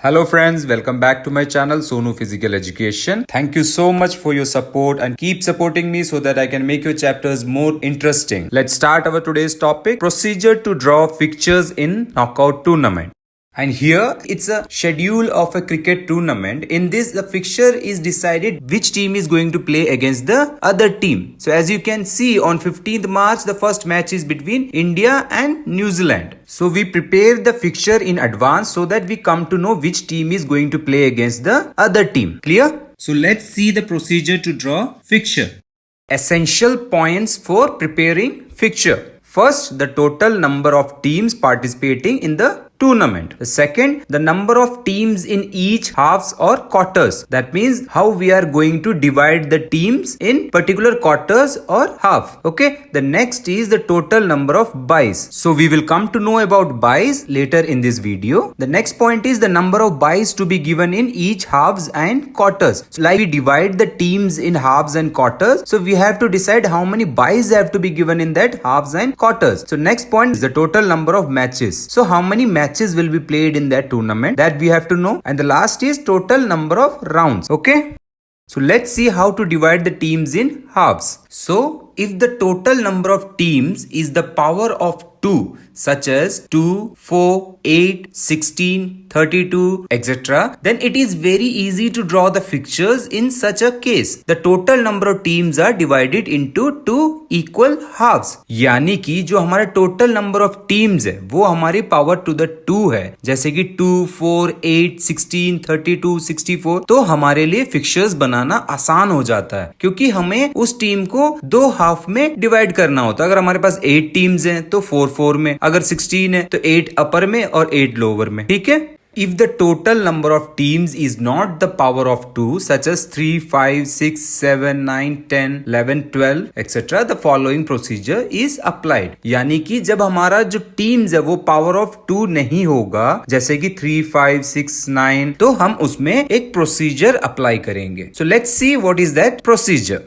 Hello friends, welcome back to my channel Sonu Physical Education. Thank you so much for your support and keep supporting me so that I can make your chapters more interesting. Let's start our today's topic, procedure to draw fixtures in knockout tournament. And here it's a schedule of a cricket tournament. In this, the fixture is decided which team is going to play against the other team. So as you can see, on 15th March, the first match is between India and New Zealand. So we prepare the fixture in advance so that we come to know which team is going to play against the other team. Clear? So let's see the procedure to draw fixture. Essential points for preparing fixture. First, the total number of teams participating in the tournament. The second, the number of teams in each halves or quarters. That means how we are going to divide the teams in particular quarters or half. Okay. The next is the total number of byes. So we will come to know about byes later in this video. The next point is the number of byes to be given in each halves and quarters. So like we divide the teams in halves and quarters. So we have to decide how many byes have to be given in that halves and quarters. So next point is the total number of matches. So how many matches will be played in that tournament, that we have to know. And the last is total number of rounds. Okay. So let's see how to divide the teams in halves. So if the total number of teams is the power of 2, such as 2, 4, 8, 16, 32, etc., then it is very easy to draw the fixtures in such a case. The total number of teams are divided into 2 equal halves. यानी कि जो हमारा total number of teams है वो हमारी power to the 2 है. जैसे कि 2, 4, 8, 16, 32, 64. तो हमारे लिए fixtures बनाना आसान हो जाता है क्योंकि हमें उस टीम को 2 हाफ में डिवाइड करना होता है. अगर हमारे पास 8 टीम्स हैं तो 4 में, अगर 16 है तो 8 अपर में और 8 लोअर में. ठीक है. If the total number of teams is not the power of 2, such as 3, 5, 6, 7, 9, 10, 11, 12, etc., the following procedure is applied. यानी कि जब हमारा जो टीम्स है वो पावर ऑफ 2 नहीं होगा, जैसे कि 3, 5, 6, 9, तो हम उसमें एक प्रोसीजर अप्लाई करेंगे. So let's see what is that procedure.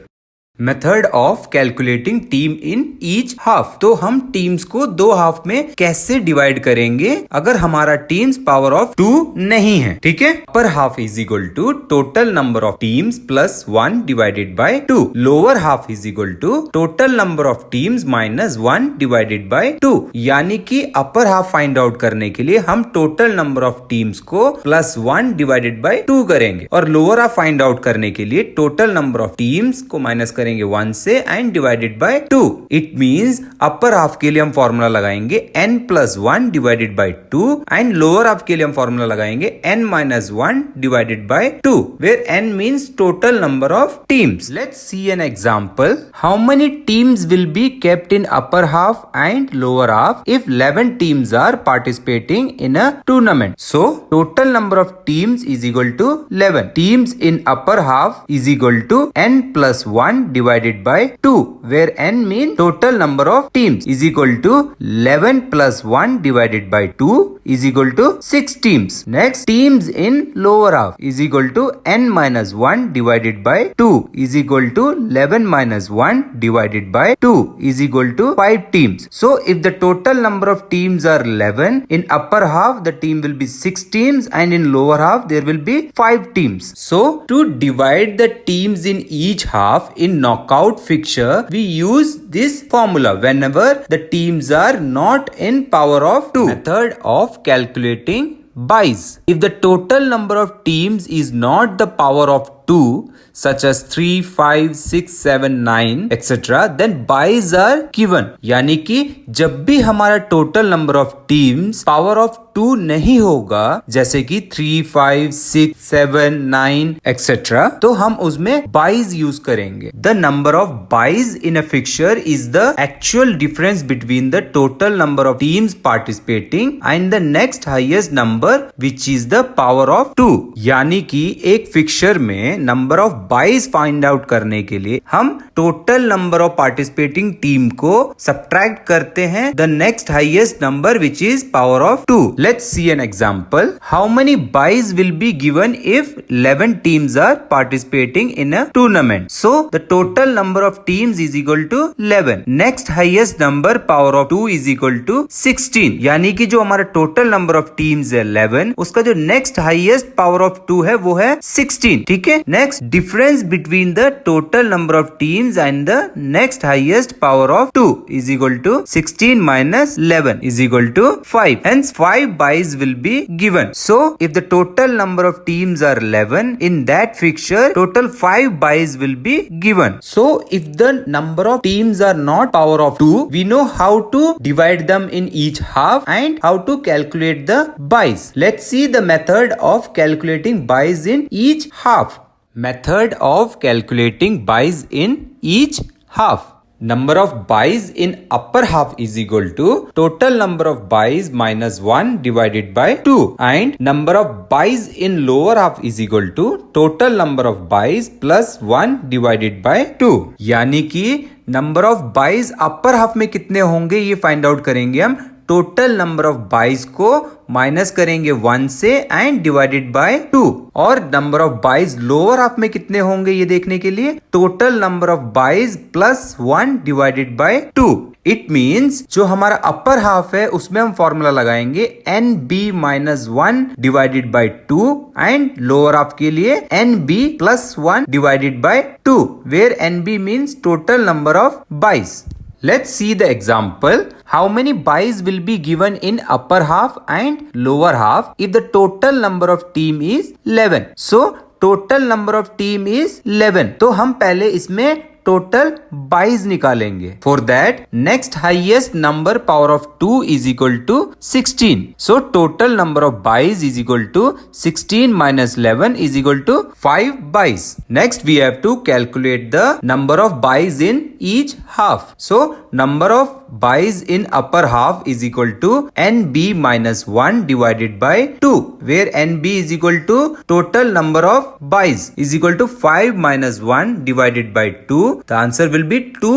Method of calculating team in each half. तो हम टीम्स को 2 हाफ में कैसे डिवाइड करेंगे अगर हमारा टीम्स पावर ऑफ 2 नहीं है. ठीक है. Upper half is equal to total number of teams plus 1 divided by 2. Lower half is equal to total number of teams minus 1 divided by 2. यानी कि अपर हाफ फाइंड आउट करने के लिए हम टोटल नंबर ऑफ टीम्स को plus 1 divided by 2 करेंगे और lower half find out करने के लिए टोटल नंबर ऑफ टीम्स को माइनस करेंगे 1 से and divided by 2. It means upper half के लिए हम फॉर्मूला लगाएंगे n plus 1 divided by 2 and lower half के लिए हम फॉर्मूला लगाएंगे n minus 1 divided by 2, where n means total number of teams. Let's see an example. How many teams will be kept in upper half and lower half if 11 teams are participating in a tournament. So total number of teams is equal to 11. Teams in upper half is equal to n plus 1 divided by 2, where n mean total number of teams is equal to 11 plus 1 divided by 2 is equal to 6 teams. Next, teams in lower half is equal to n minus 1 divided by 2 is equal to 11 minus 1 divided by 2 is equal to 5 teams. So, if the total number of teams are 11, in upper half the team will be 6 teams and in lower half there will be 5 teams. So, to divide the teams in each half in knockout fixture, we use this formula whenever the teams are not in power of 2. Method of calculating byes. If the total number of teams is not the power of 2, such as 3, 5, 6, 7, 9, etc., then byes are given. यानी कि जब भी हमारा total number of teams power of 2 नहीं होगा, जैसे कि 3, 5, 6, 7, 9, etc., तो हम उसमें byes यूज करेंगे. The number of byes in a fixture is the actual difference between the total number of teams participating and the next highest number, which is the power of 2. यानी कि एक fixture में number of byes find out करने के लिए हम total number of participating team को subtract करते हैं the next highest number which is power of 2. Let's see an example. How many byes will be given if 11 teams are participating in a tournament? So the total number of teams is equal to 11. Next highest number power of 2 is equal to 16. यानी कि जो हमारा total number of teams है 11, उसका जो next highest power of 2 है वो है 16. ठीक है. Next difference between the total number of teams and the next highest power of 2 is equal to 16 minus 11 is equal to 5. Hence 5 buys will be given. So if the total number of teams are 11, in that fixture total 5 buys will be given. So if the number of teams are not power of 2, we know how to divide them in each half and how to calculate the buys. Let's see the method of calculating buys in each half. Method of calculating buys in each half. Number of buys in upper half is equal to total number of buys minus 1 divided by 2, and number of buys in lower half is equal to total number of buys plus 1 divided by 2. यानी कि number of byes upper half में कितने होंगे ये find out करेंगे हम. Total number of byes को minus करेंगे 1 से एंड डिवाइडेड बाय 2. और number of byes lower half में कितने होंगे ये देखने के लिए total number of byes plus 1 divided by 2. It means जो हमारा अपर हाफ है उसमें हम फॉर्मूला लगाएंगे n b minus 1 divided by 2 and lower half के लिए n b plus 1 divided by 2 where n b means total number of byes. Let's see the example. How many buys will be given in upper half and lower half if the total number of team is 11? So total number of team is 11. तो हम पहले इसमें total byes निकालेंगे. For that next highest number power of 2 is equal to 16. So total number of byes is equal to 16 minus 11 is equal to 5 buys. Next we have to calculate the number of buys in each half. So number of buys in upper half is equal to NB minus 1 divided by 2, where NB is equal to total number of buys is equal to 5 minus 1 divided by 2. The answer will be 2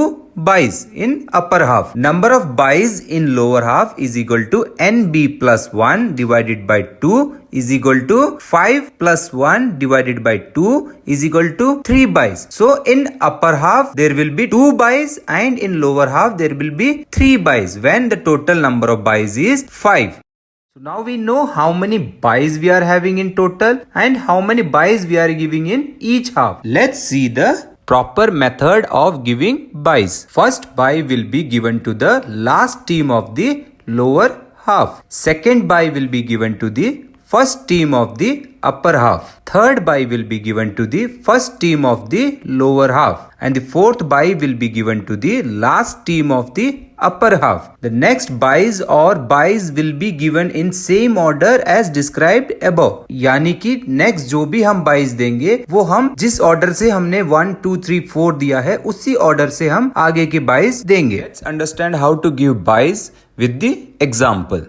buys in upper half. Number of buys in lower half is equal to NB plus 1 divided by 2 is equal to 5 plus 1 divided by 2 is equal to 3 buys. So in upper half there will be 2 buys and in lower half there will be 3 buys when the total number of buys is 5. So now we know how many buys we are having in total and how many buys we are giving in each half. Let's see the proper method of giving buys. First buy will be given to the last team of the lower half. Second buy will be given to the first team of the upper half. Third buy will be given to the first team of the lower half. And the fourth buy will be given to the last team of the upper half. The next buys or buys will be given in same order as described above. यानी कि next जो भी हम buys देंगे वो हम जिस order से हमने 1, 2, 3, 4 दिया है उसी order से हम आगे के buys देंगे. Let's understand how to give buys with the example.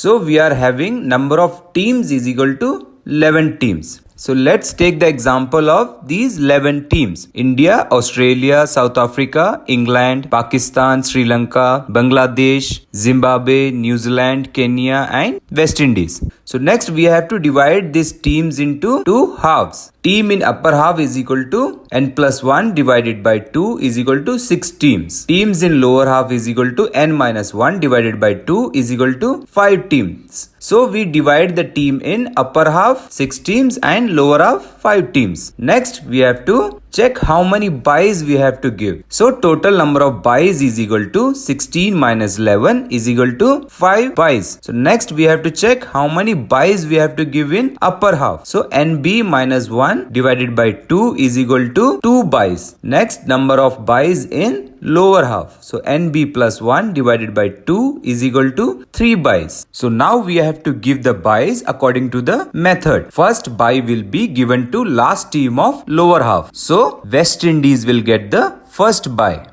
So we are having number of teams is equal to 11 teams. So let's take the example of these 11 teams. India, Australia, South Africa, England, Pakistan, Sri Lanka, Bangladesh, Zimbabwe, New Zealand, Kenya and West Indies. So next we have to divide these teams into two halves. Team in upper half is equal to n plus 1 divided by 2 is equal to 6 teams. Teams in lower half is equal to n minus 1 divided by 2 is equal to 5 teams. So we divide the team in upper half 6 teams and lower half 5 teams. Next we have to check how many buys we have to give. So total number of buys is equal to 16 minus 11 is equal to 5 buys. So next we have to check how many buys we have to give in upper half. So NB minus 1 divided by 2 is equal to 2 buys. Next number of buys in lower half. So NB plus 1 divided by 2 is equal to 3 buys. So now we have to give the buys according to the method. First buy will be given to last team of lower half. So West Indies will get the first buy.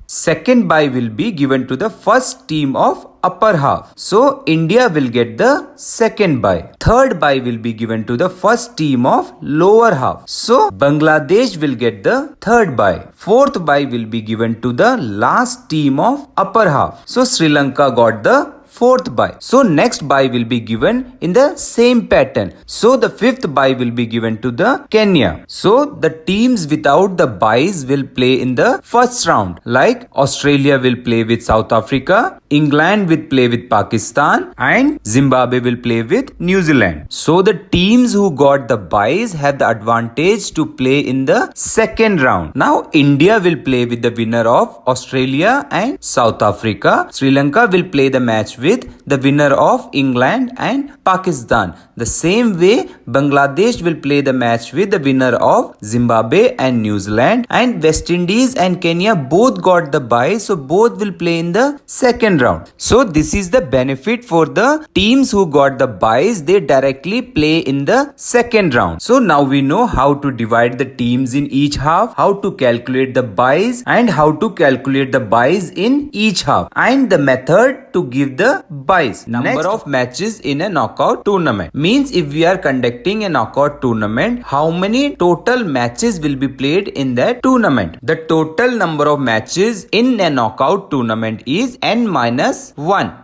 Second buy will be given to the first team of upper half. So India will get the second bye. Third bye will be given to the first team of lower half. So Bangladesh will get the third bye. Fourth bye will be given to the last team of upper half. So Sri Lanka got the fourth bye. So next bye will be given in the same pattern. So the fifth bye will be given to the Kenya. So the teams without the byes will play in the first round. Like Australia will play with South Africa, England will play with Pakistan, and Zimbabwe will play with New Zealand. So the teams who got the byes have the advantage to play in the second round. Now India will play with the winner of Australia and South Africa. Sri Lanka will play the match with the winner of England and Pakistan. The same way Bangladesh will play the match with the winner of Zimbabwe and New Zealand, and West Indies and Kenya both got the bye, so both will play in the second round. So this is the benefit for the teams who got the byes, they directly play in the second round. So now we know how to divide the teams in each half, how to calculate the byes, and how to calculate the byes in each half, and the method to give the byes. Number of matches in a knockout tournament means if we are conducting a knockout tournament, how many total matches will be played in that tournament. The total number of matches in a knockout tournament is n-1,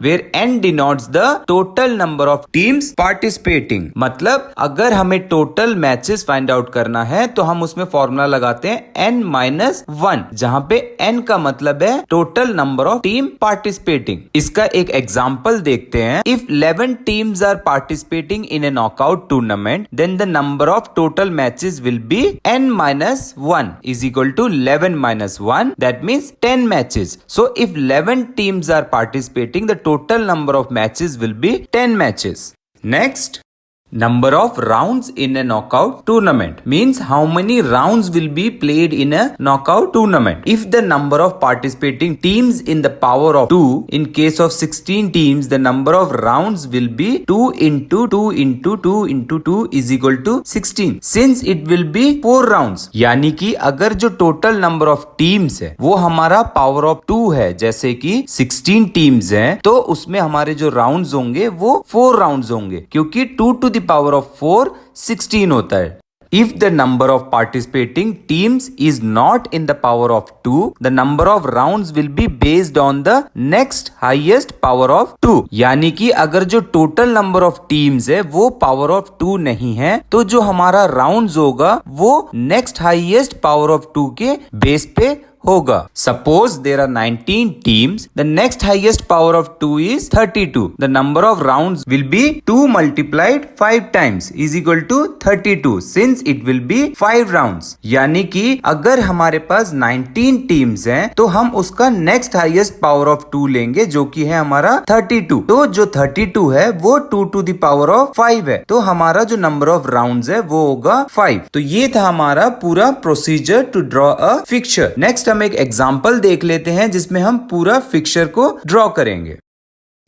where n denotes the total number of teams participating. मतलब अगर हमें total matches find out करना है तो हम उसमें formula लगाते हैं n-1, जहां पे n का मतलब है total number of team participating. इसका एक एग्जांपल देखते हैं. If 11 teams are participating in a knockout tournament, then the number of total matches will be n-1 is equal to 11 minus 1. That means 10 matches. So if 11 teams are participating, the total number of matches will be 10 matches. Next, number of rounds in a knockout tournament means how many rounds will be played in a knockout tournament. If the number of participating teams in the power of 2, in case of 16 teams, the number of rounds will be 2 into 2 into 2 into 2 is equal to 16. Since it will be 4 rounds, यानी कि अगर जो total number of teams है वो हमारा power of 2 है, जैसे कि 16 टीम्स हैं, तो उसमें हमारे जो राउंड्स होंगे वो 4 राउंड्स होंगे, क्योंकि 2 to the power of 4 16 होता है. If the number of participating teams is not in the power of 2, the number of rounds will be based on the next highest power of 2. यानी कि अगर जो टोटल नंबर ऑफ टीम्स है वो power of 2 नहीं है, तो जो हमारा राउंड्स होगा वो नेक्स्ट हाईएस्ट पावर ऑफ 2 के बेस पे होगा. Suppose there are 19 teams. The next highest power of 2 is 32. The number of rounds will be 2 multiplied 5 times is equal to 32, since it will be 5 rounds. यानी कि अगर हमारे पास 19 teams हैं तो हम उसका next highest power of 2 लेंगे, जो कि है हमारा 32. तो जो 32 है वो 2 to the power of 5 है, तो हमारा जो number of rounds है वो होगा 5. तो ये था हमारा पूरा procedure to draw a fixture. Next हम एक एग्जाम्पल देख लेते हैं जिसमें हम पूरा फिक्चर को ड्रॉ करेंगे.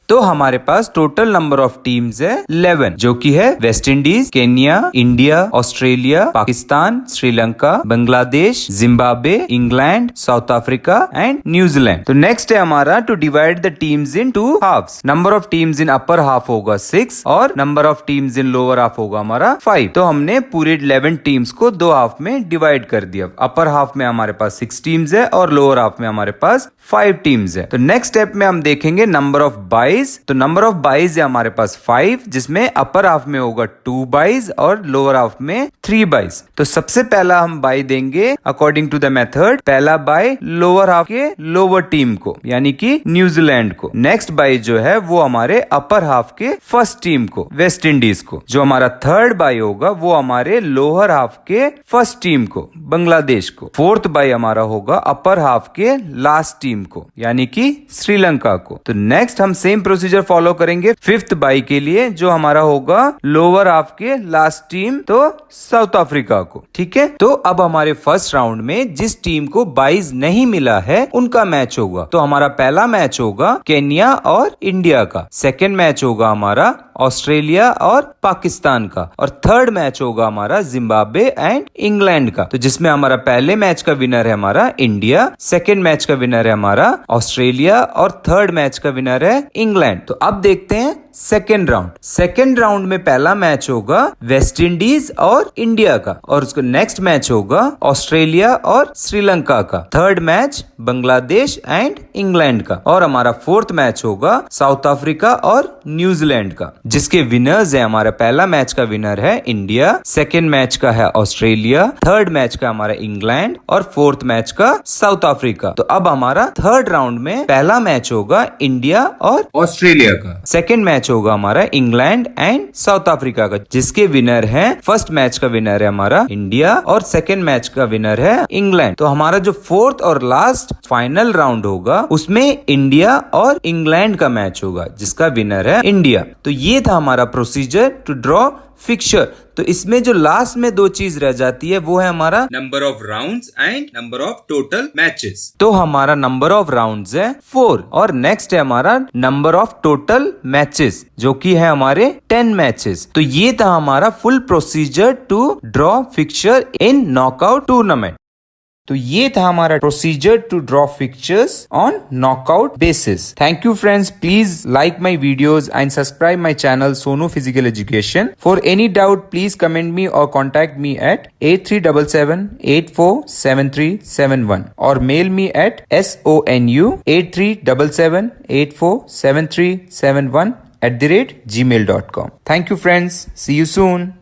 तो हमारे पास टोटल नंबर ऑफ टीम्स है 11, जो कि है West Indies, Kenya, India, Australia, Pakistan, Sri Lanka, Bangladesh, Zimbabwe, England, South Africa and New Zealand. तो नेक्स्ट है हमारा to divide the teams in 2 halves. Number of teams in upper half होगा 6 और number of teams in lower half होगा हमारा 5. तो हमने पूरे 11 टीम्स को 2 हाफ में डिवाइड कर दिया. अपर हाफ में हमारे पास 6 टीम्स है और लोअर हाफ में हमारे पास 5 टीम्स है. तो नेक्स्ट स्टेप में हम देखेंगे नंबर ऑफ बाइज. तो नंबर ऑफ बाइज है हमारे पास 5, जिसमें अपर हाफ में होगा 2 बाइज और लोअर हाफ में 3 बाइज. तो सबसे पहला हम बाई देंगे अकॉर्डिंग टू द मेथड. पहला बाई लोअर हाफ के लोअर टीम को, यानी कि न्यूजीलैंड को. नेक्स्ट बाई जो है वो हमारे अपर हाफ के फर्स्ट टीम को, वेस्ट इंडीज को. जो हमारा थर्ड बाई होगा वो हमारे लोअर हाफ के फर्स्ट टीम को, बांग्लादेश को. फोर्थ बाई हमारा होगा अपर हाफ के लास्ट टीम को, यानी कि श्रीलंका को. तो नेक्स्ट हम सेम प्रोसीजर फॉलो करेंगे फिफ्थ बाई के लिए, जो हमारा होगा लोअर हाफ के लास्ट टीम, तो साउथ अफ्रीका को. ठीक है. तो अब हमारे फर्स्ट राउंड में जिस टीम को बाइज नहीं मिला है उनका मैच होगा. तो हमारा पहला मैच होगा केन्या और इंडिया का. सेकेंड मैच होगा हमारा ऑस्ट्रेलिया और पाकिस्तान का. और थर्ड मैच होगा हमारा जिम्बाब्वे एंड इंग्लैंड का. तो जिसमें हमारा पहले मैच का विनर है हमारा इंडिया, सेकेंड मैच का विनर है हमारा ऑस्ट्रेलिया और थर्ड मैच का विनर है इंग्लैंड. इंग्लैंड। तो अब देखते हैं सेकेंड राउंड। सेकेंड राउंड में पहला मैच होगा वेस्ट इंडीज और इंडिया का, और उसका नेक्स्ट मैच होगा ऑस्ट्रेलिया और श्रीलंका का। Third match Bangladesh and England का, और हमारा फोर्थ मैच होगा साउथ अफ्रीका और न्यूजीलैंड का, जिसके विनर्स है, हमारा पहला मैच का विनर है इंडिया, सेकेंड मैच का है ऑस्ट्रेलिया, थर्ड मैच का हमारा इंग्लैंड और फोर्थ मैच का साउथ अफ्रीका। तो अब हमारा थर्ड राउंड में पहला मैच होगा इंडिया और ऑस्ट्रेलिया का, सेकेंड मैच होगा हमारा इंग्लैंड एंड साउथ अफ्रीका का, जिसके विनर है, फर्स्ट मैच का विनर है हमारा इंडिया और सेकेंड मैच का विनर है इंग्लैंड। तो हमारा जो फोर्थ और लास्ट फाइनल राउंड होगा उसमें इंडिया और इंग्लैंड का मैच होगा, जिसका विनर है इंडिया। तो ये था हमारा प्रोसीजर टू ड्रॉ फिक्सचर। तो इसमें जो लास्ट में दो चीज रह जाती है वो है हमारा number of rounds and number of total matches. तो हमारा नंबर ऑफ राउंड्स है 4 और नेक्स्ट है हमारा नंबर ऑफ टोटल मैचेस, जो कि है हमारे 10 मैचेस। तो ये था हमारा full procedure to draw fixture in knockout tournament. तो ये था हमारा procedure to draw fixtures on knockout basis. Thank you friends, please like my videos and subscribe my channel Sonu physical education. For any doubt please comment me और contact me at 8377847371 और mail me at sonu8377847371 @gmail.com. Thank you friends, see you soon.